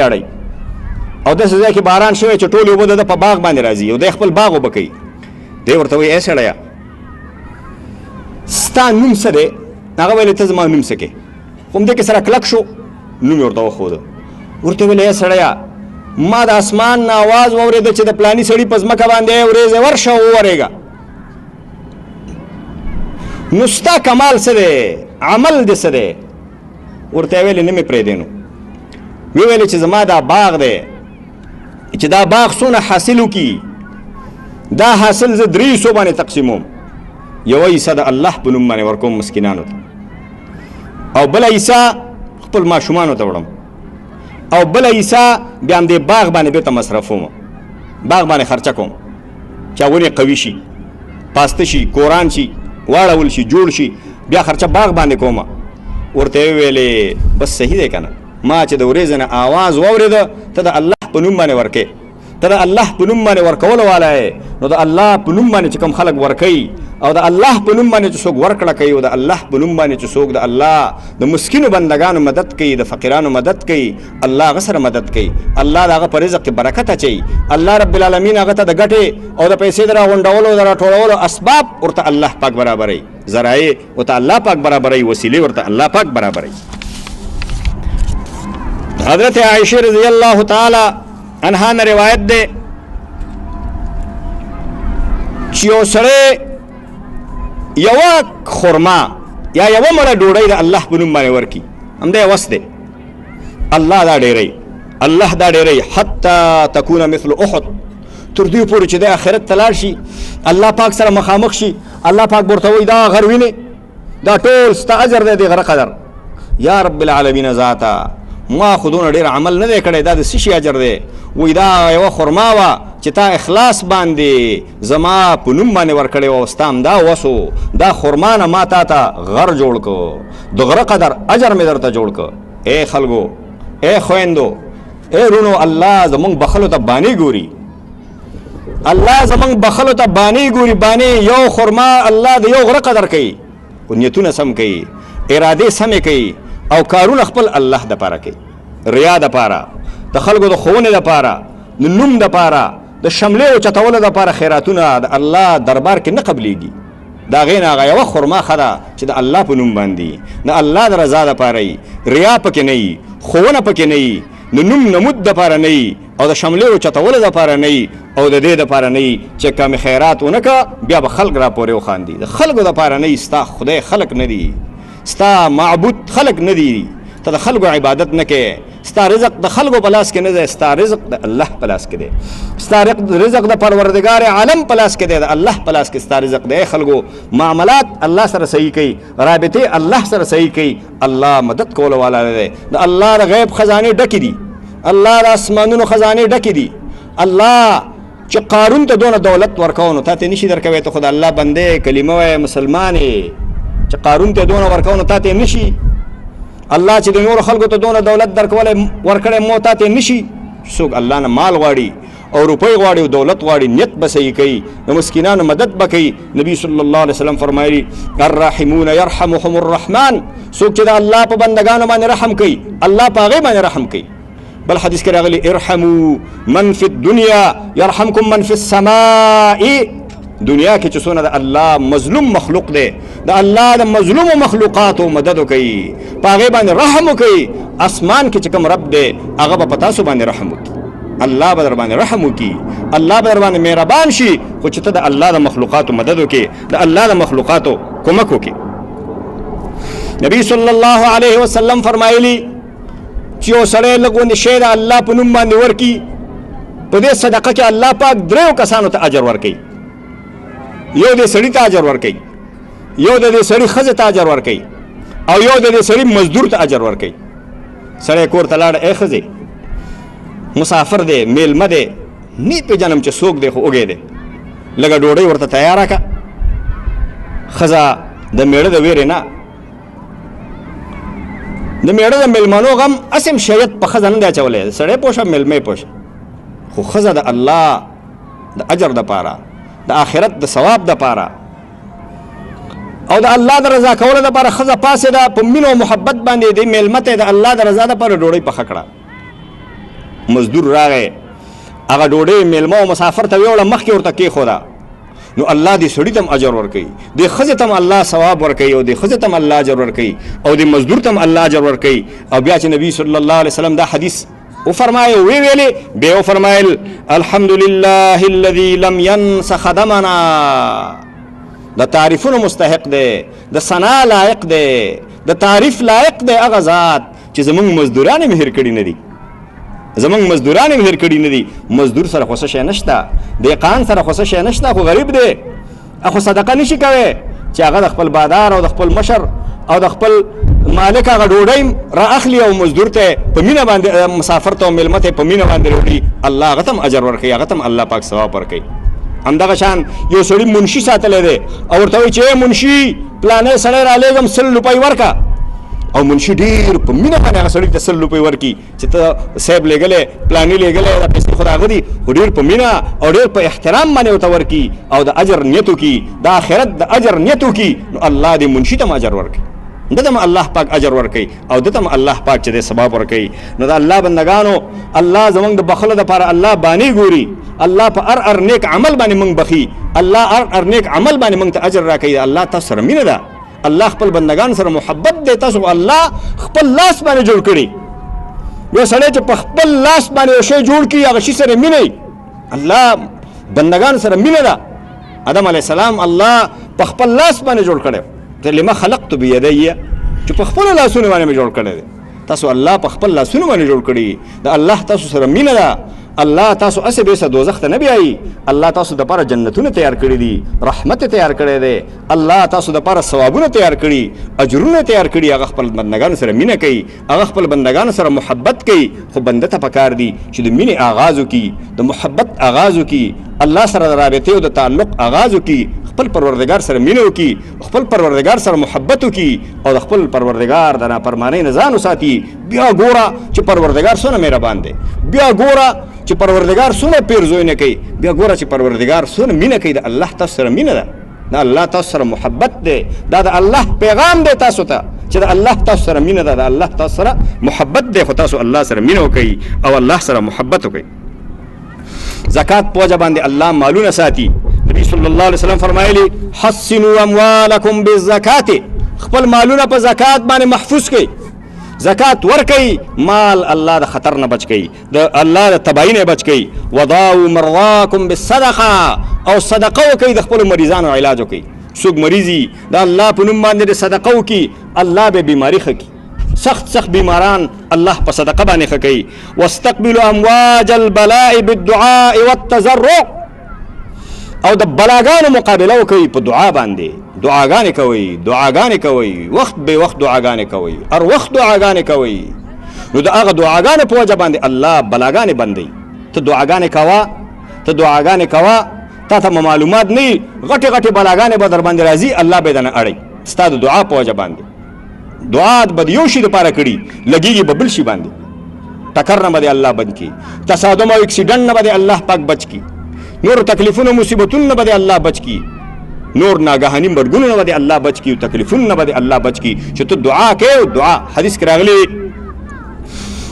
اړی او داسې ځای کې باران شوی چې ټولې اوبه د په باغ باندې راځي او دی خپل باغ اوبه کوي. دی ورته وایي ای سړیه ستا نوم څه دی؟ هغه ویلې ته زما نوم څه کې؟ خو همدې کې سره کلک شو، نوم یې ورته وښوده. ورته ویل ای سړیه ما د اسمان نه اواز واورېده چې د پلاني سړي په ځمکه باندې ورېځې ورشه وورېږه. نو ستا کمال څه دی؟ عمل دې څه دی؟ ورته یې ویلې نه مې پرېږدې نو. وی ویلې چې زما دا باغ دی چې دا باغ څونه حاصل وکړي دا حاصل زه 3 حصو باندې تقسیموم. یوه حصه د الله په نوم باندې ورکوم مسکینانو ته، او بله حصه خپل ماشومانو ته وړم، او بله حصه بیا هم دې باغ باندې بېرته مصرفوم، باغ باندې خرچه کوم چې ونې قوي شي، پاسته شي، کوران شي، واړول شي، جوړ شي، بیا خرچه باغ باندې کوم. ورته یې ویلې بس صحیح دی که نه؟ ما چې د ورېځې نه آواز واورېده ته د الله په نوم باندې ورکې، ته د الله په نوم باندې ورکولو والا یې، نو د الله په نوم باندې چې کوم خلک ورکوي او د الله په نوم باندې چې څوک ورکړه کوي او د الله په نوم باندې چې څوک د الله د مسکینو بندګانو مدد کوي، د فقیرانو مدد کوي، الله هغه سره مدد کوي، الله د هغه په رزق کې برکت اچوي، الله رب العالمین هغه ته د ګټې او د پیسې د راغونډولو د راټولولو اسباب ورته الله پاک برابروي، ذرایع ورته الله پاک برابروي، وسیلې ورته الله پاک برابروي. حضرت عائشہ رضی اللہ تعالی عنہا نے روایت دے چې یو سړی یوه خرما یا یوه مړه ډوډۍ د الله په نوم باندې ورکړي، همدا یې وس دی. الله دا ډېری، الله دا ډېری حتی تکون مثل احد، تر دې پورې چې د آخرت ته لاړ شي، الله پاک سره مخامخ شي، الله پاک ورته وایي دا غر وینې، دا ټول ستا اجر دی د غره قدر. یا رب العالمین ذاته ما خو دونه ډېر عمل نه دی کړی، دا د څه شي اجر دی؟ وایي دا یوه خرما وه چې تا اخلاص باندې زما په نوم باندې ورکړې وه، ستا همدا وسو، دا خرما نه ما تا ته غر جوړ کړ، د غره قدر اجر مې درته جوړ کړ. ای خلکو، ای خویندو، ای رونو، الله زمونږ بخلو ته بانې ګوري، الله زمونږ بخلو ته بانې ګوري. بانې یو خرما الله د یو غره قدر کوي، نیتونه سم کوي، ارادې سمې کوي، او کارونه خپل الله د پاره کوي، ریا د پاره، د خلکو د ښوونې د پاره، د نوم د پاره، د شملې او چتولو د پاره خیراتونه د الله دربار کې نه قبلیږي. د هغې نه هغه یوه خرما ښه ده چې د الله په نوم باندې د الله د رضا دپاره وي، ریا پکې نه وي، ښوونه پکې نه وي، د نوم نمود دپاره نه وي، او د شملې او چتولو دپاره نه وي، او د دې دپاره نه وي چې کم خیرات ونه که بیا به خلک راپورې وخاندي. د خلکو دپاره نه وي، ستا خدای خلک نه دي، ستا معبود خلق نه دي، ته د خلکو عبادت نه کوې، ستا رزق د خلکو په لاس کې نه دی، ستا رزق د الله په لاس کې دی، ستا رزق د پروردګار عالم په لاس کې دی، د الله په لاس کې ستا رزق دی. خلکو معاملات الله سره صحیح کوي، رابطې الله سره صحیح کوي، الله مدد کولو والا دی، د الله د غیب خزانې ډکې دي، الله د اسمانونو خزانې ډکې دي. الله چې قارون ته دونه دولت ورکوو نو تا ته نشي درکوی، ته خو د الله بندې کلمه وایې مسلمان یې، چې قارون ته دونه ورکوو نو تا ته نشي. الله چې د نورو خلکو ته دونه دولت ورکړی مو تا ته نشي. څوک الله نه مال غواړي او روپۍ غواړي او دولت غواړي، نیت به صحیح کوي، د مسکینانو مدد به کوي. نبی صلی الله علیه وسلم فرمایي الراحمون یرحمهم الرحمن، څوک چې د الله په بندګانو باندې رحم کوي الله په هغې باندې رحم کوي. بل حدیث کې راغلی ارحموا من فی الدنیا یرحمکم من فی السماء، دنیا کې چې څونه د الله مظلوم مخلوق دی، د الله د مظلومو مخلوقاتو مدد وکوي، په هغې باندې رحم وکوي. اسمان کې چې کوم رب دی هغه به په تاسو باندې رحم وکړي، الله به در باندې رحم وکړي، الله به در باندې مهربان شي. خو چې ته د الله د مخلوقاتو مدد وکړي، د الله د مخلوقاتو کومک وکړي. نبی صلی الله علیه وسلم فرمایلی چې یو سړی لږ غوندې شی د الله په نوم باندې ورکړي، په دې صدقه کې الله پاک 3 کسانو ته اجر ورکوي. یو د سړي ته اجر ورکوي، یو د دې سړي ښځې ته اجر ورکوي، او یو د دې سړي مزدور ته اجر ورکوي. سړی کور ته لاړ، ای ښځې مسافر دی، میلمه دی، نه پېژنم چې څوک دی خو وږی دی، لږه ډوډۍ ورته تیاره کړه. ښځه د میړه د ویرې نه، د میړه د میلمنو غم اسم شریعت په ښځه نه دی اچولی، سړی پوه شه میلمه یې پوه شه، خو ښځه د الله د اجر دپاره، د آخرت د ثواب دپاره او د الله د رضا کولو لپاره ښځه پاسېده په مینه او محبت باندې د میلمه ته د الله د رضا لپاره ډوډۍ پخه کړه. مزدور راغی هغه ډوډۍ میلمه او مسافر ته ویوړه مخکې ورته کېښوده نو الله دې سړي ته هم اجر ورکوي دې ښځې ته هم الله ثواب ورکوي او دې ښځې ته هم الله اجر ورکوي او دې مزدور ته هم الله اجر ورکوي او بیا چې نبي صلی الله علیه وسلم دا حدیث وفرمایه ویلې بیا وفرمایل الحمد لله الذي لم ينس خدمنا د تعریفونو مستحق دی د ثنا لایق دی د تعریف لایق دی هغه ذات چې زمونږ مزدوران یې مهر کړي نه دي زمونږ مزدوران یې مهر کړي نه دي مزدور سره خو څه شی نشته دهقان سره خو څه شی نشته خو غریب دی خو صدقه نشي کوی چې هغه د خپل بادار او د خپل مشر او د خپل مالک هغه ډوډۍ را اخلي او مزدور ته په مینه باندې مسافر ته او میلمه ته په مینه باندې وړي الله هغه ته هم اجر ورکوي هغه ته هم الله پاک ثواب ورکوي همدغه شان یو سړي منشي ساتلی دی او ورته وایي چې منشي پلانی سړی رالیږم 100 روپۍ ورکه او منشي ډېر په مینه باندې هغه سړي ته 100 روپۍ ورکړي چې ته صاحب لیږلی پلاني لیږلی دا پیسې خو د هغه دي خو ډېر په مینه او ډېر په احترام باندې ورته ورکړي او د اجر نیت وکړي د آخرت د اجر نیت وکړي نو الله دې منشي ته هم اجر ورکړي ده ته هم الله پاک اجر ورکوي او ده ته هم الله پاک چې دی ثواب ورکوي نو د الله بندګانو الله زموږ د بخلو دپاره الله بانې ګوري الله په هر نیک عمل باندې موږ بخي الله هر نیک عمل باندې موږ ته اجر راکوي الله تاسو سره مینه ده الله خپل بندگان سره محبت دی تاسو الله خپل لاس باندې جوړ کړي یو سړی چې په خپل لاس باندې یو شی جوړ کړي هغه شي سره مینه الله بندگان سره مینه ده آدم علیه السلام الله په خپل لاس باندې جوړ کړی لما خلقت بيدي چې په خپل لاسونه باندې مې جوړ کړی دی تاسو الله په خپل لاسونه باندې جوړ کړي د الله تاسو سره مینه ده الله تاسو اسې به دوزخ ته نه بیایي الله تاسو دپاره جنتونه تیار کړي دي رحمت تیار کړی دی الله تاسو دپاره ثوابونه تیار کړي اجرونه تیار کړي هغه خپل بندګانو سره مینه کوي هغه خپل بندګانو سره محبت کوي خو بنده ته پکار دي چې د مینې آغاز وکړي د محبت آغاز وکړي الله سره د رابطې او د تعلق آغاز وکړي خپل پروردگار سره مینه وکړي خپل پروردگار سره محبت وکړي او د خپل پروردگار د نافرمانۍ نه ځان وساتي بیا ګوره چې پروردگار څونه مهربان دی بیا ګوره چې پروردگار څونه پیرزوی نه کوي بیا ګوره چې پروردگار څونه مینه کوي د الله تاسو سره مینه ده د الله تاسو سره محبت دی دا د الله پیغام دی تاسو ته چې د الله تاسو سره مینه ده د الله تاسو سره محبت دی خو تاسو الله سره مینه وکړئ او الله سره محبت وکړئ زکات په وجه باندې الله مالونه ساتي نبی صلی الله علیه وسلم فرمایلی حسنوا اموالکم بالزکات خپل مالونه په زکات باندې محفوظ کړئ زکات ورکړئ مال الله د خطر نه بچ کړئ د الله د تباہی نه بچ کړئ وضاعوا مرضاکم بالصدقه او صدقه وکړئ د خپل مریضانو علاج وکړئ څوک مریضي د الله په نوم باندې صدقه وکړي الله به بیماری ښه کړي سخت بیماران الله په صدقه باندې ښه کوي واستقبلوا امواج البلاء بالدعاء والتضرع او د بلاګانو مقابله وکوي په دعا باندې دعاګانې کوي وخت به وخت دعاګانې کوي هر وخت دعاګانې کوي نو د هغه دعاګانې په وجه باندې الله بلاګانې بندوي ته دعاګانې کوه تا ته معلومات نه غټې بلاګانې به در باندې راځي الله به دنه اړي ستا د دعا په وجه باندې دعا به یو شي دپاره کړي لګېږي به بل شي باندې ټکر نه به الله بند کړي تصادم او اکسیډنټ نه به الله پاک بچ کړي نور تکلیفونه مصیبتونه نه به الله بچ کړي نور ناګهاني مرګونه نه به الله بچ کړي تکلیفونه نه به الله بچ کړي چې ته دعا کوې او دعا حدیث کې راغلی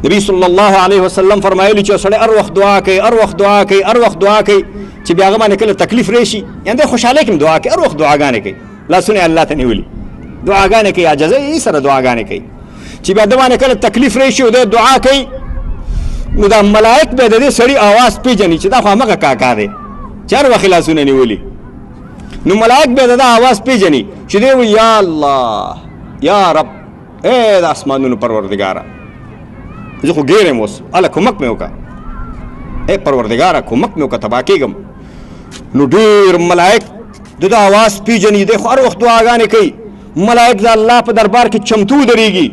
نبی صلی الله علیه وسلم فرمایلی چې سړی هر وخت دعا کوي چې بیا هغه باندې کله تکلیف راشي یعنې خوشحالۍ کې دعا کوي هر وخت دعاګانې کوي لاسونه الله ته نیولي دعاګانې کوي عاجزۍ سره دعاګانې کوي چې بیا د باندې کله تکلیف راشي او د دعا کوي نو دا ملائک به د دې سړي आवाज پیژني چې دا خو هغه کاکا دی چې هر وخت لاسونه نیولي نو ملائک به د आवाज پیژني چې دی وایي یا الله یا رب اے د اسمانونو پروردګاره زه خو ګیرم اوس الله کومک مې وکړه اے پروردګاره کومک مې وکړه تباه کېږم نو ډېر ملائک د ده आवाज پیژني دی خو هر وخت دعاګانې کوي ملائک د الله په دربار کې چمتو درېږي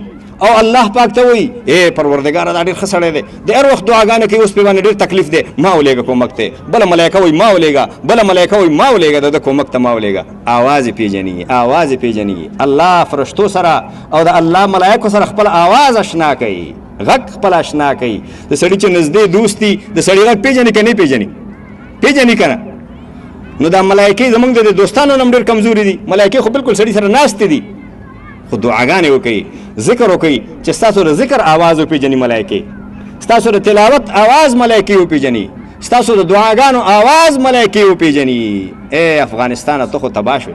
او الله پاک ته وایي اے پروردګاره دا ډېر ښه سړی دی د هر وخت دعاګانې کوي اوس پې باندې ډېر تکلیف دی ما ولېږه کومک ته بله ملایکه وایي ما ولېږه د ده کومک ته ما ولېږه آواز یې پیژني الله فرشتو سره او د الله ملایکو سره خپل آواز اشنا کوي غږ خپل اشنا کوي د سړي چې نږدې دوست دي د سړي غږ پیژني که نه پیژني که نه نو دا ملایکې زمونږ د دوستانو نه هم ډېر کمزوري دي ملایکې خو بلکل سړي سره ناستې دي خو دعاګانې وکوي ذکر وکوي چې ستاسو د ذکر آواز وپېژني ملایکې ستاسو د تلاوت आवाज ملایکی وپیژني ستاسو د دعاګانو आवाज ملایکی وپیژني. اے افغانستان ته خو تباه شو.